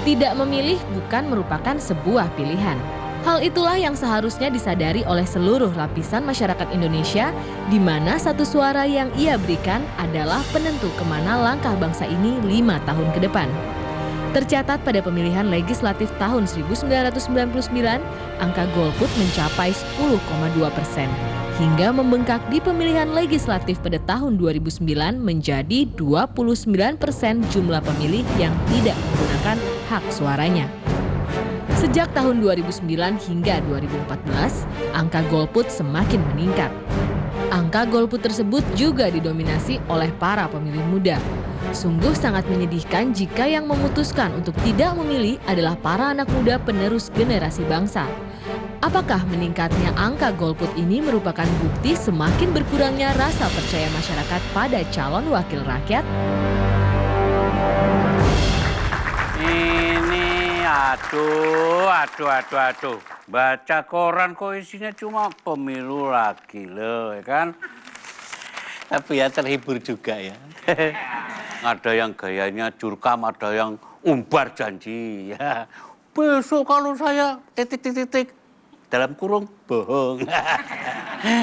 Tidak memilih bukan merupakan sebuah pilihan. Hal itulah yang seharusnya disadari oleh seluruh lapisan masyarakat Indonesia, di mana satu suara yang ia berikan adalah penentu kemana langkah bangsa ini 5 tahun ke depan. Tercatat pada pemilihan legislatif tahun 1999, angka golput mencapai 10,2%. Hingga membengkak di pemilihan legislatif pada tahun 2009 menjadi 29% jumlah pemilih yang tidak menggunakan hak suaranya. Sejak tahun 2009 hingga 2014, angka golput semakin meningkat. Angka golput tersebut juga didominasi oleh para pemilih muda. Sungguh sangat menyedihkan jika yang memutuskan untuk tidak memilih adalah para anak muda penerus generasi bangsa. Apakah meningkatnya angka golput ini merupakan bukti semakin berkurangnya rasa percaya masyarakat pada calon wakil rakyat? Ini aduh. Baca koran kok isinya cuma pemilu lagi loh, ya kan? Tapi ya terhibur juga ya. Ada yang gayanya jurkam, ada yang umbar janji ya. Besok kalau saya titik dalam kurung bohong.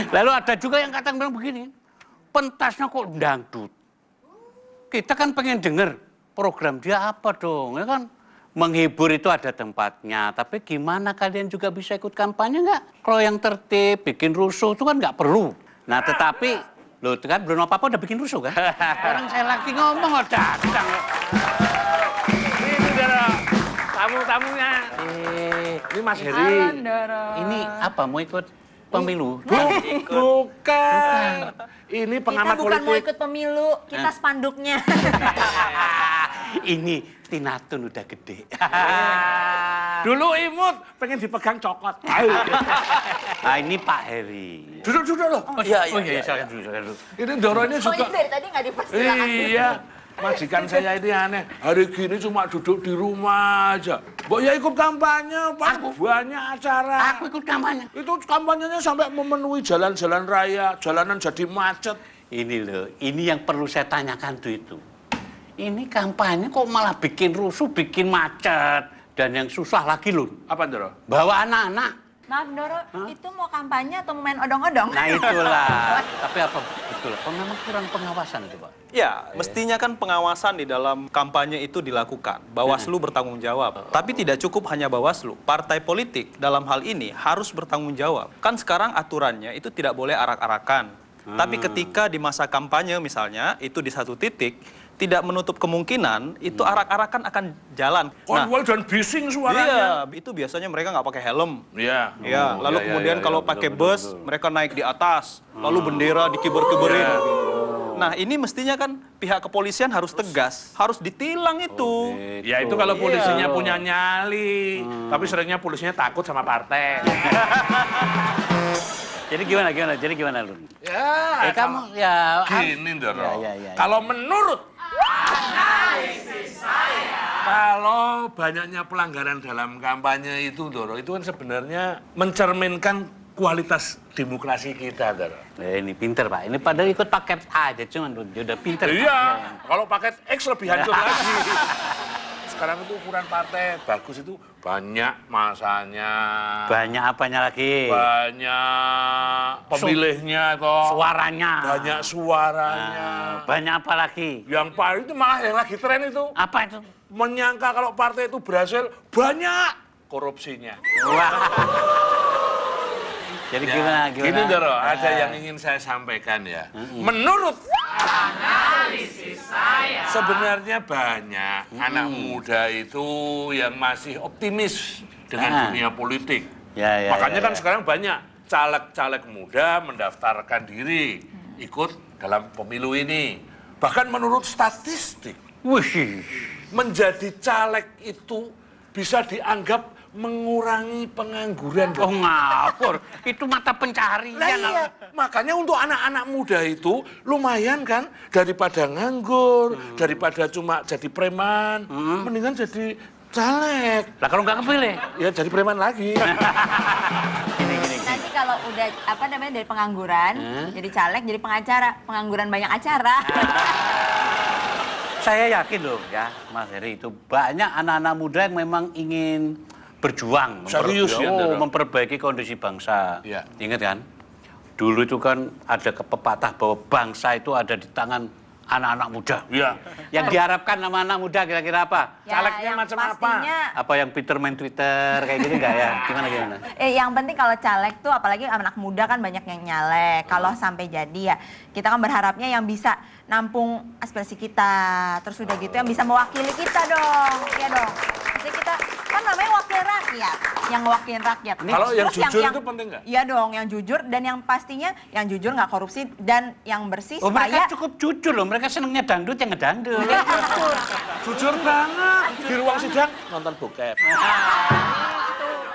Lalu ada juga yang kadang bilang begini, pentasnya kok dangdut. Kita kan pengen denger program dia apa dong, ya kan? Menghibur itu ada tempatnya, tapi gimana kalian juga bisa ikut kampanye nggak? Kalau yang tertib, bikin rusuh itu kan nggak perlu. Nah tetapi, loh itu kan belum apa-apa udah bikin rusuh kan? Orang saya lagi ngomong, oh datang. Ini Doro, tamu-tamunya. Ini Mas Heri. Ini apa, mau ikut pemilu? Bukan. Ini pengamat Kita bukan politik. mau ikut pemilu, kita spanduknya. Ini Tinatun udah gede. Dulu imut, pengen dipegang cokot. Nah ini Pak Heri. Duduk loh. Iya, silakan dulu. Ini Doro ini Oh suka. ini dari tadi nggak dipersilakan. Iya. Majikan saya ini aneh. Hari gini cuma duduk di rumah aja. Mbok ya ikut kampanye, Pak. Banyak acara. Aku ikut kampanye. Itu kampanyenya sampai memenuhi jalan-jalan raya, jalanan jadi macet. Ini loh, ini yang perlu saya tanyakan tuh itu. Ini kampanye kok malah bikin rusuh, bikin macet. Dan yang susah lagi loh, Apa, Doro? bawa anak-anak. Maaf Doro, itu mau kampanye atau mau main odong-odong? Nah itulah. Tapi apa betul? Apa memang kurang pengawasan itu, Pak? Ya, mestinya kan pengawasan di dalam kampanye itu dilakukan. Bawaslu bertanggung jawab. Tapi tidak cukup hanya Bawaslu. Partai politik dalam hal ini harus bertanggung jawab. Kan sekarang aturannya itu tidak boleh arak-arakan. Tapi ketika di masa kampanye misalnya, itu di satu titik, tidak menutup kemungkinan itu arak-arakan akan jalan. Konwol dan bising suaranya. Iya, itu biasanya mereka nggak pakai helm. Iya. Ya, lalu kemudian kalau pakai bus, mereka naik di atas, lalu bendera dikiber-kiberin. Nah, ini mestinya kan pihak kepolisian harus tegas, harus ditilang itu. Ya itu kalau polisinya punya nyali. Tapi seringnya polisinya takut sama partai. Jadi gimana, Lun? Ya, Kamu ya... gini, Doro. Ya. Kalau menurut analisis saya, kalau banyaknya pelanggaran dalam kampanye itu, Doro, itu kan sebenarnya mencerminkan kualitas demokrasi kita, Doro. Ini pinter, Pak. Ini padahal ikut paket A aja, cuman dia udah pinter. Iya, kalau paket X lebih hancur lagi. Sekarang itu ukuran partai bagus itu banyak masanya. Banyak apanya lagi? Banyak pemilihnya toh. Suaranya. Banyak suaranya. Banyak apa lagi? Yang paling itu malah yang lagi tren itu. Apa itu? Menyangka kalau partai itu berhasil, banyak korupsinya. Wah. Jadi gimana? Gini Doro, ada yang ingin saya sampaikan ya. Menurut analisis saya, sebenarnya banyak anak muda itu yang masih optimis dengan dunia politik. Makanya kan sekarang banyak caleg-caleg muda mendaftarkan diri ikut dalam pemilu ini. Bahkan menurut statistik, menjadi caleg itu bisa dianggap mengurangi pengangguran. Oh ngapur, itu mata pencarian. Nah, iya. Makanya untuk anak-anak muda itu lumayan kan, daripada nganggur, daripada cuma jadi preman, mendingan jadi caleg. Lah kalau nggak kepilih? Ya jadi preman lagi. Nanti kalau udah dari pengangguran, jadi caleg, jadi pengacara, pengangguran banyak acara. Saya yakin loh ya, Mas Heri, itu banyak anak-anak muda yang memang ingin berjuang, Serius ya, Ndoro? memperbaiki kondisi bangsa. Iya. Ingat kan? Dulu itu kan ada pepatah bahwa bangsa itu ada di tangan anak-anak muda. Iya. Yang diharapkan sama anak muda kira-kira apa? Calegnya yang macam apa? pastinya, Apa yang Peter main Twitter kayak gitu nggak ya? Gimana? yang penting kalau caleg tuh apalagi anak muda kan banyak yang nyalek. Kalau sampai jadi ya kita kan berharapnya yang bisa nampung aspirasi kita. Terus udah gitu yang bisa mewakili kita dong. Iya dong. Jadi kita kan namanya wakil rakyat, yang ngewakilin rakyat. Kalau yang Terus jujur itu penting nggak? Iya dong, yang jujur dan yang pastinya yang jujur nggak korupsi dan yang bersih Oh, mereka supaya cukup jujur loh, mereka senengnya dangdut yang ngedangdut. Jujur banget. Di ruang sidang nonton bokep.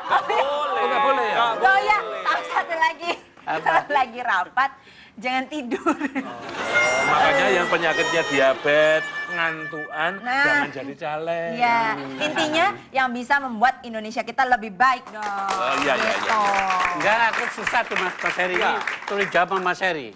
Boleh. Nggak boleh ya? Oh ya, satu lagi. Apa? Kalau lagi rapat, jangan tidur. Makanya yang penyakitnya diabetes, ngantuan, Nah. jangan jadi caleg. Iya, intinya yang bisa membuat Indonesia kita lebih baik dong. Oh, iya, iya, Gitu. Enggak, aku susah tuh Mas Heri. Ya. Tulis jawab sama Mas Heri.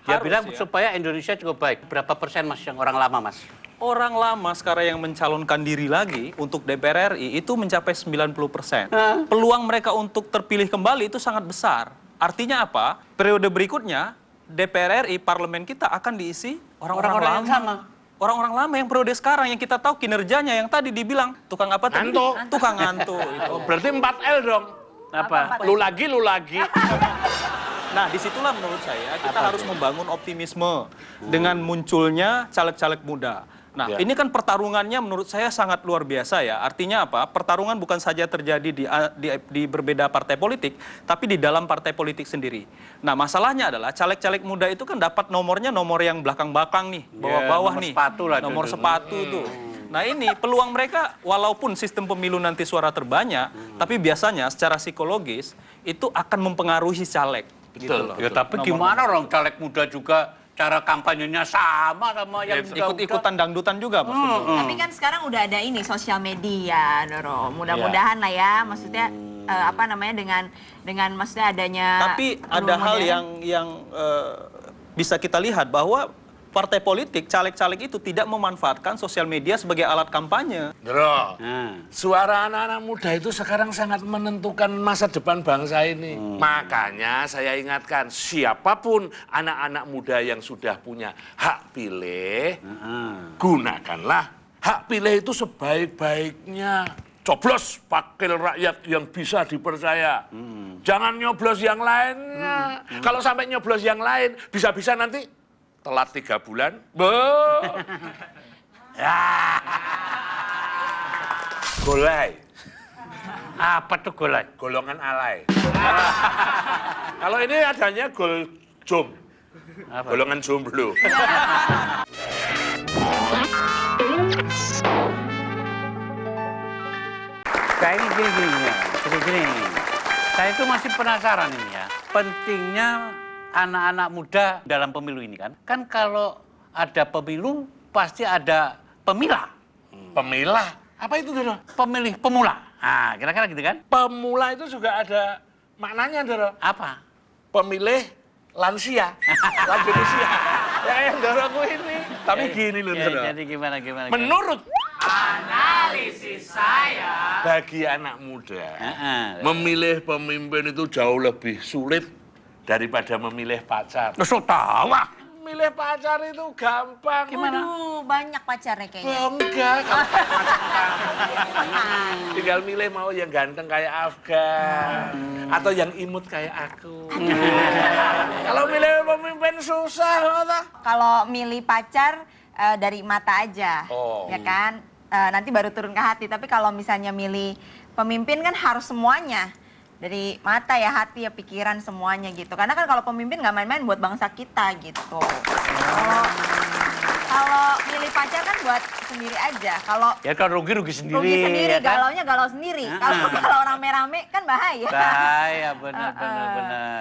Dia Harus, bilang ya. supaya Indonesia cukup baik. Berapa persen Mas yang orang lama Mas? Orang lama sekarang yang mencalonkan diri lagi untuk DPR RI itu mencapai 90%. Peluang mereka untuk terpilih kembali itu sangat besar. Artinya apa? Periode berikutnya DPR RI, parlemen kita akan diisi orang-orang Orang-orang lama. yang sama. Orang-orang lama yang periode sekarang yang kita tahu kinerjanya yang tadi dibilang tukang apa tadi? Ngantuk. Tukang ngantuk itu. Oh, berarti 4L dong. Apa? Lu lagi, lu lagi. Nah, disitulah menurut saya kita harus membangun optimisme dengan munculnya caleg-caleg muda. Nah, Ya. ini kan pertarungannya menurut saya sangat luar biasa ya. Artinya apa? Pertarungan bukan saja terjadi di berbeda partai politik, tapi di dalam partai politik sendiri. Nah, masalahnya adalah caleg-caleg muda itu kan dapat nomornya nomor yang belakang-belakang nih, bawah-bawah nomor nih. sepatu lah Nomor dulu. sepatu tuh. Nah, ini peluang mereka walaupun sistem pemilu nanti suara terbanyak, tapi biasanya secara psikologis itu akan mempengaruhi caleg. Gitu loh. Ya tapi gimana orang caleg muda juga cara kampanyenya sama yang Ikut-ikutan dangdutan juga, Mas Teguh. Tapi kan sekarang udah ada ini sosial media, Doro. Mudah-mudahan lah ya, maksudnya apa namanya dengan maksudnya adanya. Tapi ada hal yang bisa kita lihat bahwa partai politik, caleg-caleg itu tidak memanfaatkan sosial media sebagai alat kampanye. Bro, Nah. suara anak-anak muda itu sekarang sangat menentukan masa depan bangsa ini. Makanya saya ingatkan, siapapun anak-anak muda yang sudah punya hak pilih, gunakanlah hak pilih itu sebaik-baiknya. Coblos wakil rakyat yang bisa dipercaya. Jangan nyoblos yang lainnya. Kalau sampai nyoblos yang lain, bisa-bisa nanti telat 3 bulan. Golai. Apa tuh golai? Golongan alay. Kalau ini adanya gol jom. Apa? Golongan jomblo. Kayak gini. Saya itu masih penasaran ini ya. Pentingnya anak-anak muda dalam pemilu ini kan. Kan kalau ada pemilu pasti ada pemilah. Pemilah. Apa itu, Doro? Pemilih pemula. Nah, kira-kira gitu kan? Pemula itu juga ada maknanya, Doro. Apa? Pemilih lansia. Lanjut usia. Ya kayak Doroku ini. Tapi gini loh, Ya, Doro. jadi gimana? Menurut analisis saya, bagi anak muda, memilih pemimpin itu jauh lebih sulit daripada memilih pacar. Lo so tahu ah. Milih pacar itu gampang. Gimana? Waduh, banyak pacarnya kayaknya. Enggak, kalau tinggal milih mau yang ganteng kayak Afgan atau yang imut kayak aku. Kalau milih pemimpin susah, toh. Kalau milih pacar dari mata aja, Oh. ya kan? Nanti baru turun ke hati. Tapi kalau misalnya milih pemimpin kan harus semuanya. Dari mata ya, hati ya, pikiran semuanya gitu. Karena kan kalau pemimpin nggak main-main buat bangsa kita gitu. Kalau milih pacar kan buat sendiri aja. Kalau Ya kalau rugi sendiri. rugi sendiri, ya kan? galaunya galau sendiri. Kalau rame-rame kan bahaya. Bahaya, benar.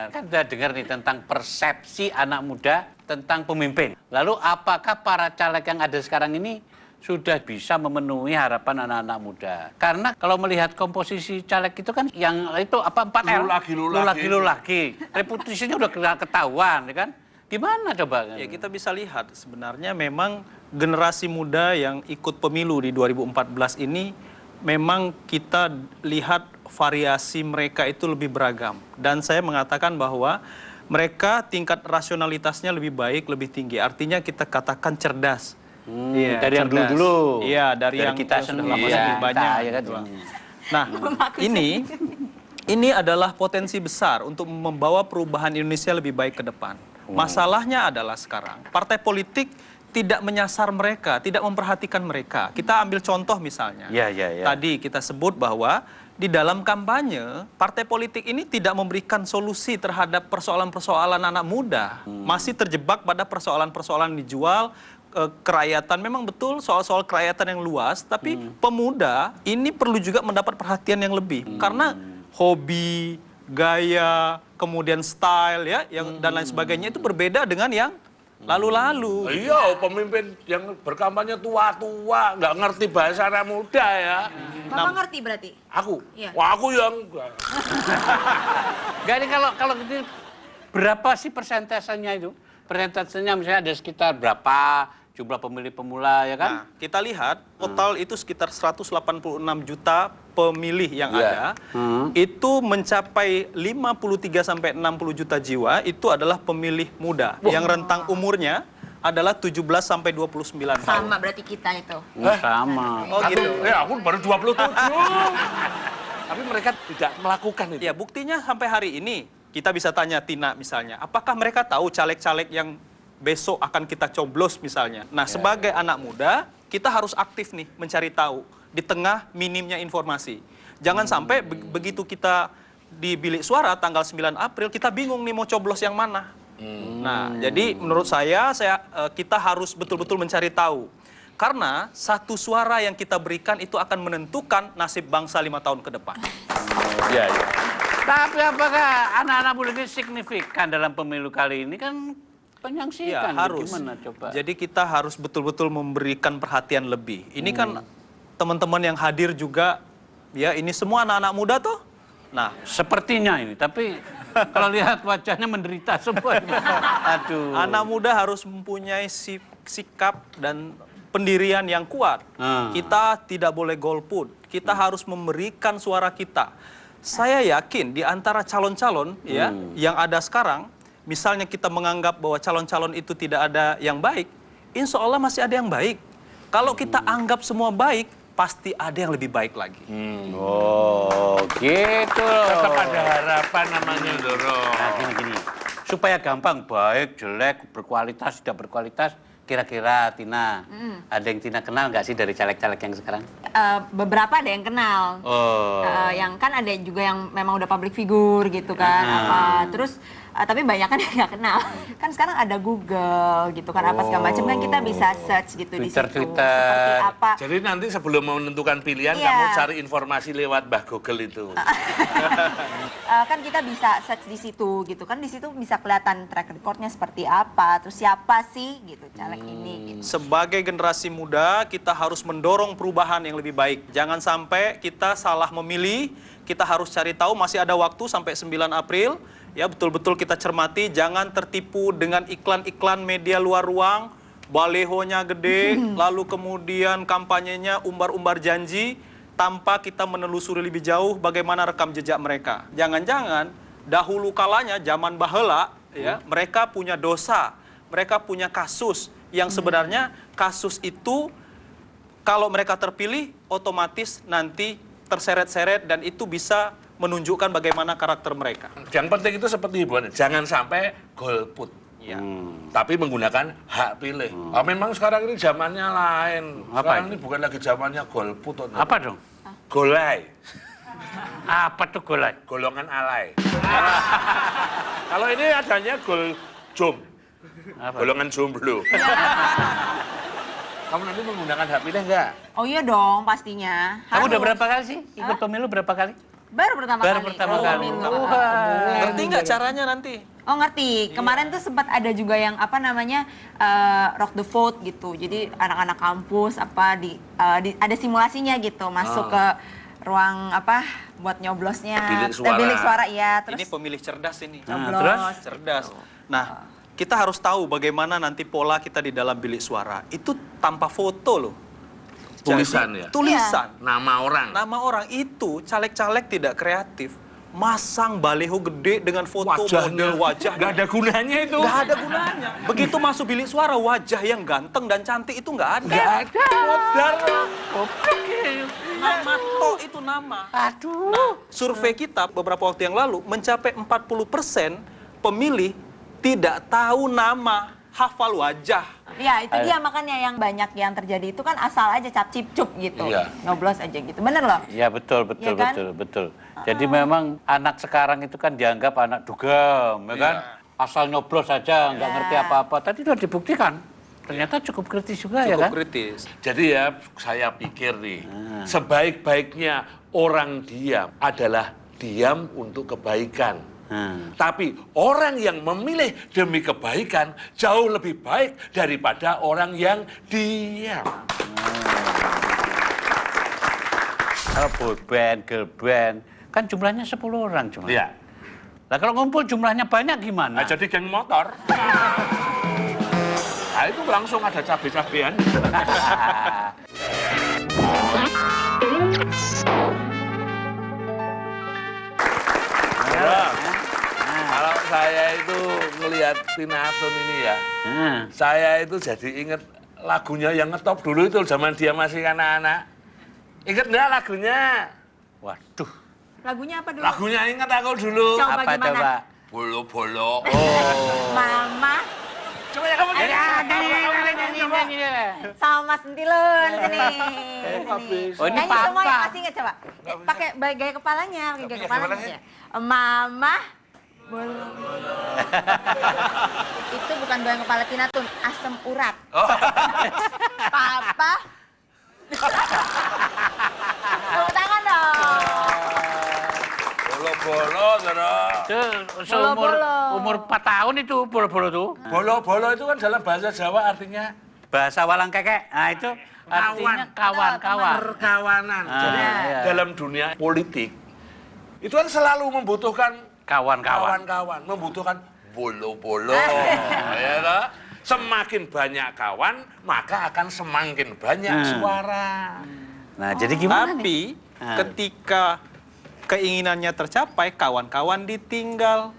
Kan udah dengar nih tentang persepsi anak muda tentang pemimpin. Lalu apakah para caleg yang ada sekarang ini sudah bisa memenuhi harapan anak-anak muda? Karena kalau melihat komposisi caleg itu kan yang itu apa 4L? Lu lagi. Lu lagi. Reputasinya udah ketahuan, ya kan? Gimana coba? Ya, kita bisa lihat sebenarnya memang generasi muda yang ikut pemilu di 2014 ini memang kita lihat variasi mereka itu lebih beragam. Dan saya mengatakan bahwa mereka tingkat rasionalitasnya lebih baik, lebih tinggi. Artinya kita katakan cerdas. Iya, dari yang cerdas. dulu-dulu. Iya, dari yang kita sudah sendiri. lama Iya, lebih banyak. kita, ya kan? gitu. Nah, ini adalah potensi besar untuk membawa perubahan Indonesia lebih baik ke depan. Masalahnya adalah sekarang partai politik tidak menyasar mereka, tidak memperhatikan mereka. Kita ambil contoh misalnya. Ya. Tadi kita sebut bahwa di dalam kampanye, partai politik ini tidak memberikan solusi terhadap persoalan-persoalan anak muda. Masih terjebak pada persoalan-persoalan dijual, kerakyatan. Memang betul soal-soal kerakyatan yang luas, tapi pemuda ini perlu juga mendapat perhatian yang lebih. Karena hobi, gaya, kemudian style ya, dan lain sebagainya itu berbeda dengan yang lalu-lalu. Iya, pemimpin yang berkampanye tua-tua, nggak ngerti bahasa anak muda ya. Bapak ngerti berarti? Aku? Iya. Wah, aku yang enggak. Enggak, ini kalau gitu berapa sih persentasenya itu? Persentasenya misalnya ada sekitar berapa jumlah pemilih pemula ya kan? Nah, kita lihat total itu sekitar 186 juta pemilih yang ada. Itu mencapai 53 sampai 60 juta jiwa itu adalah pemilih muda yang rentang umurnya adalah 17 sampai 29 tahun. Sama berarti kita itu. Sama. Oh gitu. Aku baru 27. Tapi mereka tidak melakukan itu. Ya, buktinya sampai hari ini kita bisa tanya Tina misalnya, apakah mereka tahu caleg-caleg yang besok akan kita coblos misalnya. Nah, sebagai anak muda, kita harus aktif nih mencari tahu di tengah minimnya informasi. Jangan sampai begitu kita di bilik suara tanggal 9 April, kita bingung nih mau coblos yang mana. Nah, jadi menurut saya kita harus betul-betul mencari tahu. Karena satu suara yang kita berikan itu akan menentukan nasib bangsa 5 tahun ke depan. Iya. Tapi apakah anak-anak muda ini signifikan dalam pemilu kali ini kan Ya, penyaksikan? harus. Gimana coba? Jadi kita harus betul-betul memberikan perhatian lebih. Ini kan teman-teman yang hadir juga, ya ini semua anak-anak muda tuh. Nah, Sepertinya ini, tapi kalau lihat wajahnya menderita semua. Aduh. anak muda harus mempunyai sikap dan pendirian yang kuat. Kita tidak boleh golput. Kita harus memberikan suara kita. Saya yakin di antara calon-calon ya yang ada sekarang, misalnya kita menganggap bahwa calon-calon itu tidak ada yang baik, insya Allah masih ada yang baik. Kalau kita anggap semua baik, pasti ada yang lebih baik lagi. Oh, gitu. Tetap ada harapan namanya, Doro. Nah, gini. Supaya gampang, baik, jelek, berkualitas, tidak berkualitas, kira-kira Tina, ada yang Tina kenal nggak sih dari caleg-caleg yang sekarang? Beberapa ada yang kenal. Oh. Yang kan ada juga yang memang udah public figure gitu kan. Terus tapi banyak kan yang nggak kenal. Kan sekarang ada Google gitu kan, apa segala macam kan kita bisa search gitu di situ. Twitter. Seperti apa. Jadi nanti sebelum menentukan pilihan, Iya. kamu cari informasi lewat Mbah Google itu. Kan kita bisa search di situ gitu kan, di situ bisa kelihatan track recordnya seperti apa, terus siapa sih gitu caleg ini gitu. Sebagai generasi muda, kita harus mendorong perubahan yang lebih baik. Jangan sampai kita salah memilih, kita harus cari tahu, masih ada waktu sampai 9 April. Ya, betul-betul kita cermati, jangan tertipu dengan iklan-iklan media luar ruang, balehonya gede, lalu kemudian kampanyenya umbar-umbar janji, tanpa kita menelusuri lebih jauh bagaimana rekam jejak mereka. Jangan-jangan dahulu kalanya zaman baheula ya, mereka punya dosa, mereka punya kasus yang sebenarnya kasus itu kalau mereka terpilih otomatis nanti terseret-seret dan itu bisa menunjukkan bagaimana karakter mereka. Yang penting itu seperti hiburan, jangan sampai golput. Ya. Tapi menggunakan hak pilih. Memang sekarang ini zamannya lain. Apa Sekarang ini bukan lagi zamannya golput. Apa dong? Golai. Apa tuh golai? Golongan alay. Kalau ini adanya jom. Apa? Golongan jomblo. Kamu nanti menggunakan hak pilih enggak? Oh iya dong pastinya. Kamu udah Harus. berapa kali sih ikut pemilu berapa kali? Baru pertama kali. Pemilu. Ngerti nggak caranya nanti? Oh ngerti. Kemarin tuh sempat ada juga yang apa namanya rock the vote gitu. Jadi anak-anak kampus ada simulasinya gitu masuk ke ruang apa buat nyoblosnya. Bilik suara. Bilik suara ya. Ini Terus pemilih cerdas ini. nyoblos. terus? Cerdas. Nah, kita harus tahu bagaimana nanti pola kita di dalam bilik suara. Itu tanpa foto loh. Tulisan Jadi, ya? Tulisan. Nama orang. Nama orang itu caleg-caleg tidak kreatif. Masang baliho gede dengan foto model wajah. Nggak ada gunanya itu. Nggak ada gunanya. Begitu masuk bilik suara, wajah yang ganteng dan cantik itu nggak ada. Nggak ada. Modal. Nama toh itu nama. Aduh. Nah, survei kita beberapa waktu yang lalu mencapai 40% pemilih tidak tahu nama, hafal wajah. Ya, itu dia makanya yang banyak yang terjadi itu kan asal aja cap cip cup gitu. Iya. Nyoblos aja gitu. Bener loh? Ya betul, Iya kan? betul. Jadi memang anak sekarang itu kan dianggap anak dugem, ya kan? Asal nyoblos saja, nggak ngerti apa-apa. Tadi sudah dibuktikan, ternyata cukup kritis juga ya kan? Cukup kritis. Jadi ya saya pikir nih, sebaik-baiknya orang diam adalah diam untuk kebaikan. Tapi orang yang memilih demi kebaikan jauh lebih baik daripada orang yang diam. Kalau boy band, girl band, kan jumlahnya 10 orang cuma. Iya. Nah kalau ngumpul jumlahnya banyak gimana? Nah, jadi geng motor. Nah, itu langsung ada cabai-cabean. Kalau saya itu ngelihat Tina Atun ini ya, saya itu jadi inget lagunya yang ngetop dulu itu zaman dia masih anak-anak. Ingat nggak lagunya? Waduh. Lagunya apa dulu? Lagunya ingat aku dulu. Coba Apa gimana? coba? Bolo-bolo. Mama Coba ya kamu sama Mas Entilun sini. Oh, ini Nyanyi semua papa. yang masih ingat coba. Pakai gaya kepalanya, pakai gaya kepalanya. gimana Ya. Mama itu bukan goyang kepala Tina Tun, asam urat. Papa. Tepuk tangan dong. Bolo-bolo, Bolo-bolo. Umur 4 tahun itu bolo-bolo tuh. Bolo-bolo itu kan dalam bahasa Jawa artinya Bahasa walang kekek. Nah itu artinya kawan-kawan. perkawanan. Jadi iya. dalam dunia politik itu kan selalu membutuhkan Kawan-kawan. kawan-kawan, membutuhkan bolo-bolo. Ya toh? Semakin banyak kawan, maka akan semakin banyak suara. Nah jadi gimana nih? Tapi ketika keinginannya tercapai, kawan-kawan ditinggal.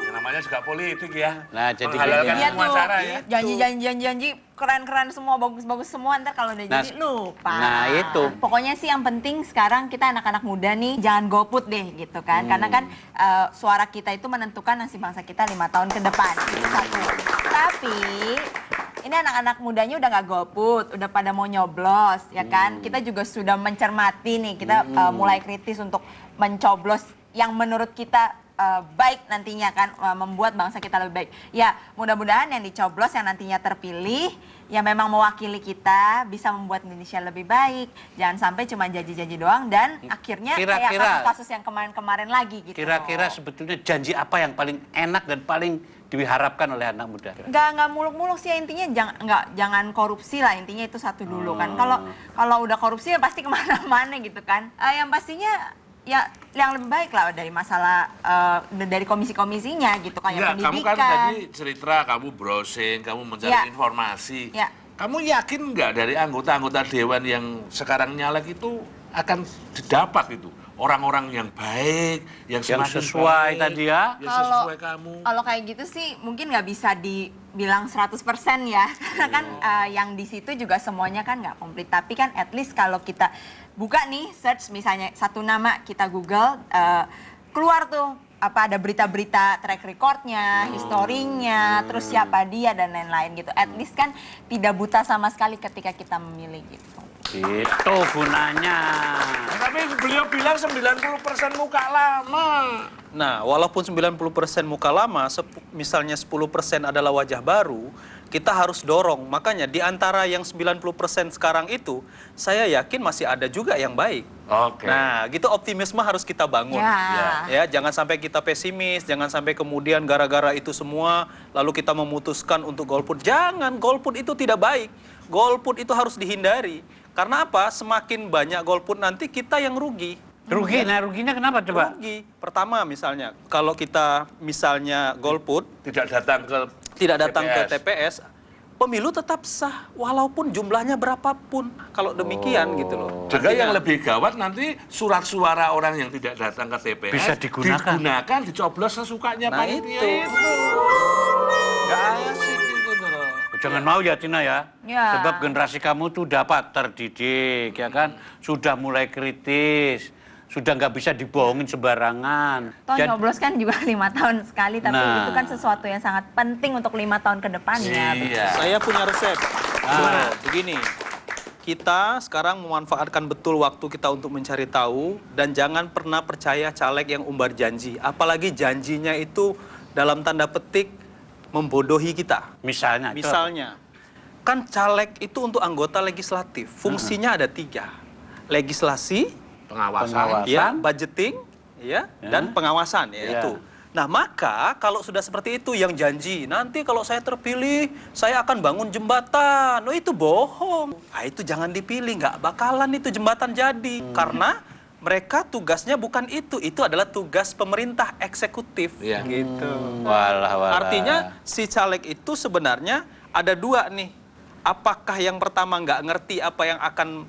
Ya, namanya juga politik ya. Nah, jadi menghalalkan gini. Iya semua tuh, cara ya. janji keren-keren semua, bagus-bagus semua, ntar kalau udah Nah, jadi lupa. nah, itu. Pokoknya sih yang penting sekarang kita anak-anak muda nih, jangan golput deh gitu kan. Karena kan suara kita itu menentukan nasib bangsa kita 5 tahun ke depan. Itu satu. Tapi ini anak-anak mudanya udah nggak golput, udah pada mau nyoblos, ya kan? Kita juga sudah mencermati nih, kita mulai kritis untuk mencoblos yang menurut kita baik nantinya kan, membuat bangsa kita lebih baik. Ya mudah-mudahan yang dicoblos yang nantinya terpilih, yang memang mewakili kita bisa membuat Indonesia lebih baik. Jangan sampai cuma janji-janji doang dan akhirnya kayak Kira-kira- kasus-kasus yang kemarin-kemarin lagi gitu. Kira-kira sebetulnya janji apa yang paling enak dan paling diharapkan oleh anak muda? nggak muluk-muluk sih ya, intinya jangan korupsi lah, intinya itu satu dulu kan. Kalau udah korupsi ya pasti kemana-mana gitu kan. Yang pastinya ya yang lebih baik lah dari masalah dari komisi-komisinya gitu kayak Enggak, kamu pendidikan. kan tadi cerita, kamu browsing, kamu mencari Ya. informasi. Ya. Kamu yakin nggak dari anggota-anggota dewan yang sekarang nyalek itu akan didapat itu orang-orang yang baik, yang Yang semakin sesuai baik, tadi ya? yang sesuai kamu. Kalau kayak gitu sih mungkin nggak bisa dibilang 100% ya. Karena kan yang di situ juga semuanya kan nggak komplit. Tapi kan at least kalau kita buka nih search misalnya satu nama kita Google, keluar tuh apa ada berita-berita track recordnya, historinya, terus siapa dia dan lain-lain gitu. At least kan tidak buta sama sekali ketika kita memilih gitu. Itu gunanya. Tapi beliau bilang 90% muka lama. Nah, walaupun 90% muka lama, misalnya 10% adalah wajah baru, kita harus dorong. Makanya di antara yang 90% sekarang itu, saya yakin masih ada juga yang baik. Oke. Nah, gitu optimisme harus kita bangun. Ya. Ya, jangan sampai kita pesimis, jangan sampai kemudian gara-gara itu semua lalu kita memutuskan untuk golput. Jangan, golput itu tidak baik. Golput itu harus dihindari. Karena apa? Semakin banyak golput nanti kita yang rugi. Rugi, nah ruginya kenapa coba? Rugi. Pertama misalnya, kalau kita misalnya golput, Tidak datang ke TPS, pemilu tetap sah walaupun jumlahnya berapapun. Kalau demikian gitu loh. Juga Artinya- yang lebih gawat nanti surat suara orang yang tidak datang ke TPS Bisa digunakan. dicoblos sesukanya Nah, panitia itu. Nggak asik gitu loh. Jangan mau ya Tina ya. Ya. Sebab generasi kamu tuh dapat terdidik ya kan. Sudah mulai kritis. Sudah nggak bisa dibohongin sembarangan. Toh Jadi- nyoblos kan juga 5 tahun sekali, tapi Nah. itu kan sesuatu yang sangat penting untuk 5 tahun ke depannya. Iya. Saya punya resep. Gimana? Begini, kita sekarang memanfaatkan betul waktu kita untuk mencari tahu dan jangan pernah percaya caleg yang umbar janji. Apalagi janjinya itu dalam tanda petik membodohi kita. Misalnya. itu apa? Misalnya, kan caleg itu untuk anggota legislatif. Fungsinya ada 3. Legislasi, Pengawasan. ya, budgeting, ya, dan pengawasan ya Ya. itu. Nah, maka kalau sudah seperti itu yang janji, nanti kalau saya terpilih, saya akan bangun jembatan. Oh, itu bohong. Ah, itu jangan dipilih, nggak bakalan itu jembatan jadi. Karena mereka tugasnya bukan itu adalah tugas pemerintah eksekutif. Iya. Gitu. Walah. Artinya si caleg itu sebenarnya ada 2 nih. Apakah yang pertama nggak ngerti apa yang akan